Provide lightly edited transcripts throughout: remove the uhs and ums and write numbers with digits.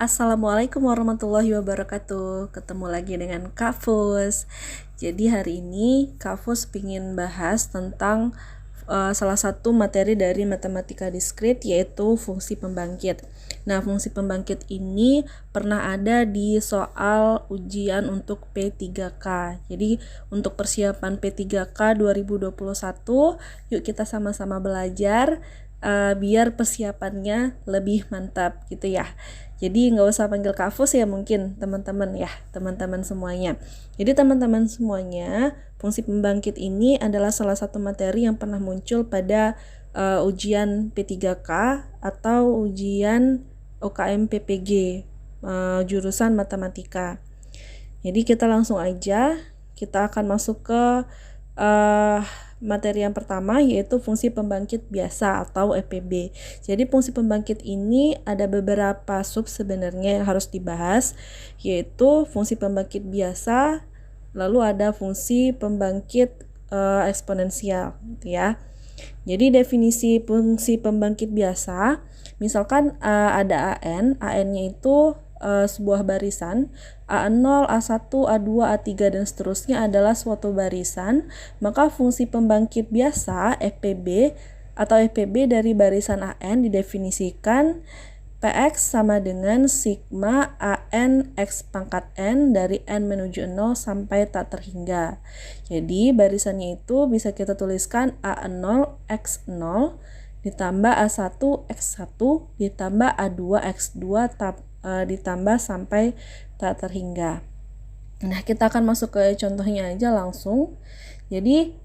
Assalamualaikum warahmatullahi wabarakatuh. Ketemu lagi dengan Kak Fus. Jadi hari ini Kak Fus ingin bahas tentang salah satu materi dari matematika diskrit, yaitu fungsi pembangkit. Nah, fungsi pembangkit ini pernah ada di soal ujian untuk P3K. Jadi untuk persiapan P3K 2021, yuk kita sama-sama belajar biar persiapannya lebih mantap gitu ya. Jadi nggak usah panggil Kak Fus ya, mungkin teman-teman ya, teman-teman semuanya. Jadi teman-teman semuanya, fungsi pembangkit ini adalah salah satu materi yang pernah muncul pada ujian P3K atau ujian UKM PPG jurusan matematika. Jadi kita langsung aja, kita akan masuk ke materi yang pertama, yaitu fungsi pembangkit biasa atau FPB. Jadi fungsi pembangkit ini ada beberapa sub sebenarnya yang harus dibahas, yaitu fungsi pembangkit biasa, lalu ada fungsi pembangkit eksponensial gitu ya. Jadi definisi fungsi pembangkit biasa, misalkan ada AN-nya itu sebuah barisan, A0, A1, A2, A3 dan seterusnya adalah suatu barisan, maka fungsi pembangkit biasa FPB atau FPB dari barisan AN didefinisikan Px sama dengan sigma AN X pangkat N dari N menuju 0 sampai tak terhingga. Jadi barisannya itu bisa kita tuliskan A0 X0 ditambah A1 X1 ditambah A2 X2 ditambah sampai tak terhingga. Nah, kita akan masuk ke contohnya aja langsung. Jadi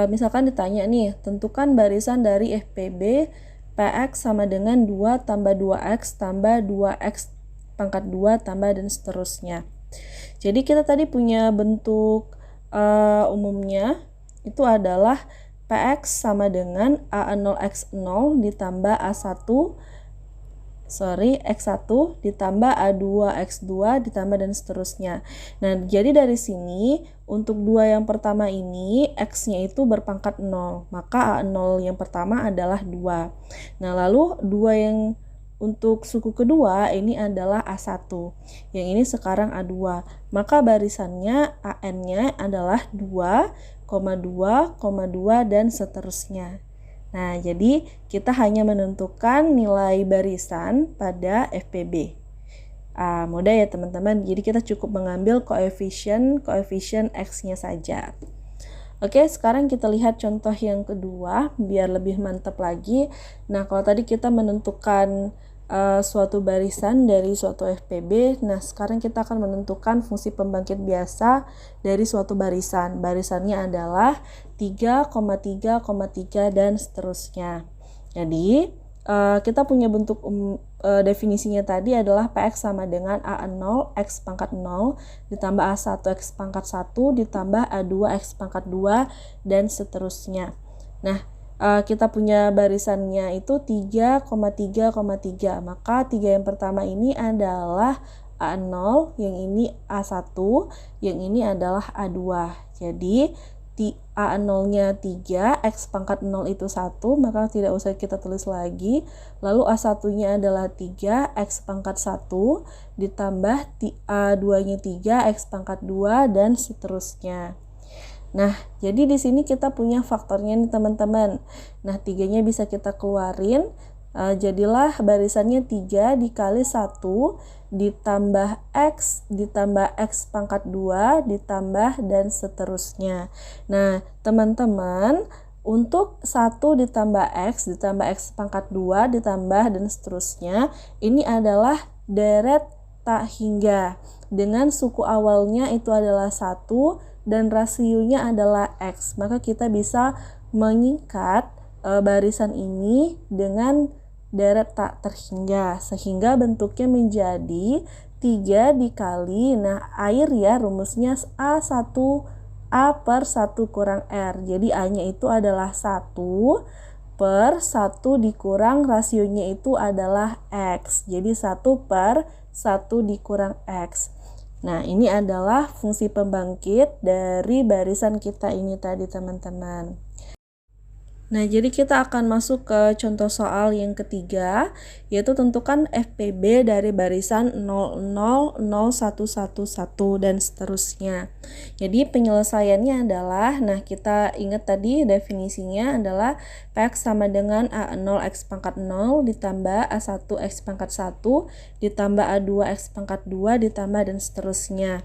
misalkan ditanya nih, tentukan barisan dari FPB Px sama dengan 2 tambah 2x tambah 2x pangkat 2 tambah dan seterusnya. Jadi kita tadi punya bentuk umumnya itu adalah Px sama dengan A0x0 ditambah X1 ditambah A2X2 ditambah dan seterusnya. Nah, jadi dari sini untuk dua yang pertama ini X-nya itu berpangkat 0, maka A0 yang pertama adalah 2. Nah, lalu dua yang untuk suku kedua ini adalah A1. Yang ini sekarang A2. Maka barisannya AN-nya adalah 2, 2, dan seterusnya. Nah, jadi kita hanya menentukan nilai barisan pada FPB. Mudah ya teman-teman, jadi kita cukup mengambil koefisien X-nya saja. Oke, sekarang kita lihat contoh yang kedua, biar lebih mantap lagi. Nah, kalau tadi kita menentukan suatu barisan dari suatu FPB, nah sekarang kita akan menentukan fungsi pembangkit biasa dari suatu barisan. Barisannya adalah 3,3,3 dan seterusnya. Jadi kita punya bentuk definisinya tadi adalah Px sama dengan A0 X pangkat 0 ditambah A1 X pangkat 1 ditambah A2 X pangkat 2 dan seterusnya. Nah, kita punya barisannya itu 3,3,3, maka 3 yang pertama ini adalah A0, yang ini A1, yang ini adalah A2. Jadi A0-nya 3, X pangkat 0 itu 1, maka tidak usah kita tulis lagi. Lalu A1-nya adalah 3, X pangkat 1, ditambah A2-nya 3, X pangkat 2, dan seterusnya. Nah, jadi di sini kita punya faktornya nih teman-teman. Nah, 3-nya bisa kita keluarin. Jadilah barisannya 3 dikali 1 ditambah X pangkat 2 ditambah dan seterusnya. Nah, teman-teman, untuk 1 ditambah X pangkat 2 ditambah dan seterusnya, ini adalah deret tak hingga. Dengan suku awalnya itu adalah 1 dan rasionya adalah X, maka kita bisa mengikat barisan ini dengan deret tak terhingga, sehingga bentuknya menjadi 3 dikali, nah air ya, rumusnya A per 1 kurang R. Jadi A-nya itu adalah 1 per 1 dikurang rasionya itu adalah X. Jadi 1 per 1 dikurang X. Nah, ini adalah fungsi pembangkit dari barisan kita ini tadi, teman-teman. Nah, jadi kita akan masuk ke contoh soal yang ketiga, yaitu tentukan FPB dari barisan 000111 dan seterusnya. Jadi penyelesaiannya adalah, nah kita ingat tadi definisinya adalah PX sama dengan A0 X pangkat 0 ditambah A1 X pangkat 1 ditambah A2 X pangkat 2 ditambah dan seterusnya.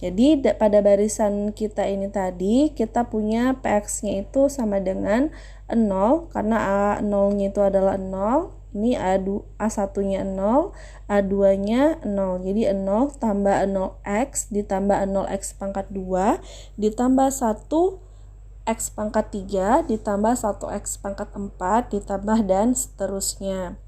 Jadi pada barisan kita ini tadi kita punya PX-nya itu sama dengan 0 karena A0-nya itu adalah 0. Ini A1-nya 0, A2-nya 0. Jadi 0 tambah 0x ditambah 0x pangkat 2 ditambah 1 x pangkat 3 ditambah 1x pangkat 4 ditambah dan seterusnya.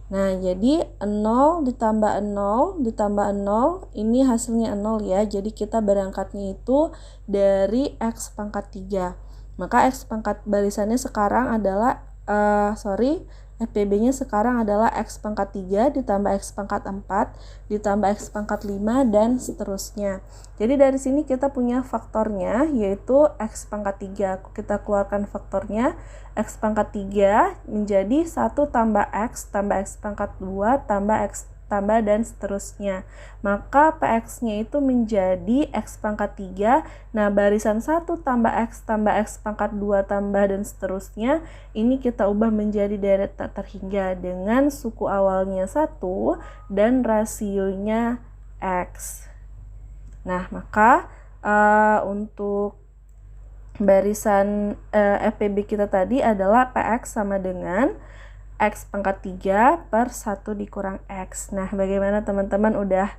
Nah, jadi 0 ditambah 0 ditambah 0, ini hasilnya 0 ya. Jadi kita berangkatnya itu dari x pangkat 3. Maka x pangkat barisannya sekarang adalah, FPB-nya sekarang adalah x pangkat 3 ditambah x pangkat 4 ditambah x pangkat 5 dan seterusnya. Jadi dari sini kita punya faktornya yaitu x pangkat 3. Kita keluarkan faktornya, x pangkat 3 menjadi 1 tambah x pangkat 2 tambah x tambah dan seterusnya. Maka PX-nya itu menjadi x pangkat 3. Nah, barisan 1 tambah x pangkat 2 tambah dan seterusnya ini kita ubah menjadi deret tak terhingga dengan suku awalnya 1 dan rasionya x. Nah, maka untuk barisan FPB kita tadi adalah PX sama dengan X pangkat 3 per 1 dikurang X. Nah, bagaimana teman-teman udah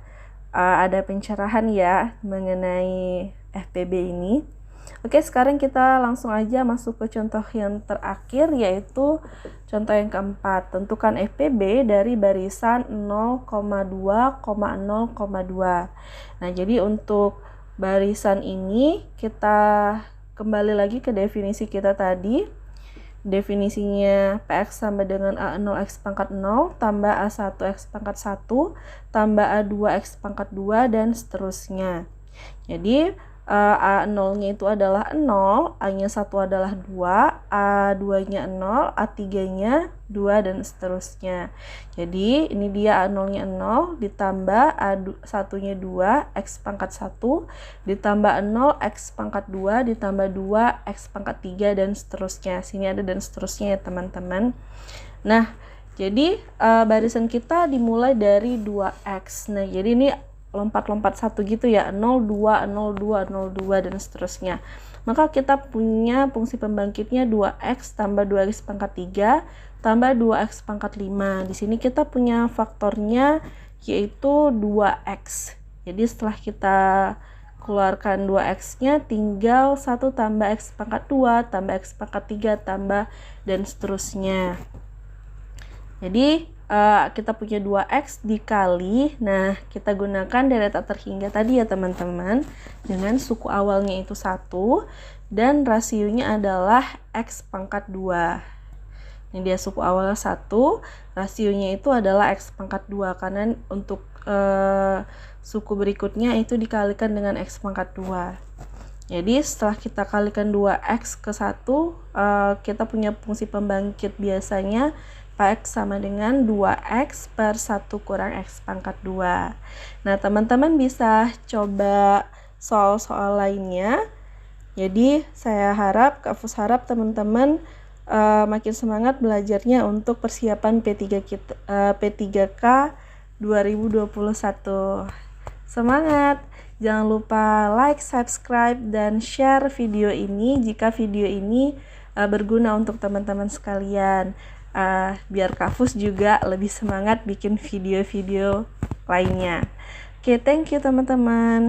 ada pencerahan ya mengenai FPB ini? Oke, sekarang kita langsung aja masuk ke contoh yang terakhir, yaitu contoh yang keempat. Tentukan FPB dari barisan 0,2,0,2. Nah, jadi untuk barisan ini kita kembali lagi ke definisi kita tadi. Definisinya PX sama dengan A0 X pangkat 0 tambah A1 X pangkat 1 tambah A2 X pangkat 2 dan seterusnya. Jadi A0-nya itu adalah 0, A-nya 1 adalah 2, A2-nya 0, A3-nya 2 dan seterusnya. Jadi ini dia A0-nya 0 ditambah A1-nya 2 X pangkat 1 ditambah 0 X pangkat 2 ditambah 2 X pangkat 3 dan seterusnya. Sini ada dan seterusnya ya teman-teman. Nah, jadi barisan kita dimulai dari 2X. Nah, jadi ini lompat-lompat satu gitu ya, 02, 02, 02 dan seterusnya. Maka kita punya fungsi pembangkitnya 2x tambah 2x pangkat 3 tambah 2x pangkat 5. Di sini kita punya faktornya yaitu 2x. Jadi setelah kita keluarkan 2x-nya tinggal 1 tambah x pangkat 2 tambah x pangkat 3 tambah dan seterusnya. Jadi kita punya 2x dikali, nah kita gunakan deret tak terhingga tadi ya teman-teman, dengan suku awalnya itu 1 dan rasionya adalah x pangkat 2. Ini dia suku awalnya 1, rasionya itu adalah x pangkat 2 karena untuk suku berikutnya itu dikalikan dengan x pangkat 2. Jadi setelah kita kalikan 2x ke 1, kita punya fungsi pembangkit biasanya PX sama dengan 2x per 1 kurang x pangkat 2. Nah, teman-teman bisa coba soal-soal lainnya. Jadi, Kak Fus harap teman-teman makin semangat belajarnya untuk persiapan P3K 2021. Semangat! Jangan lupa like, subscribe, dan share video ini jika video ini berguna untuk teman-teman sekalian. Biar Kak Fus juga lebih semangat bikin video-video lainnya. Oke, thank you teman-teman.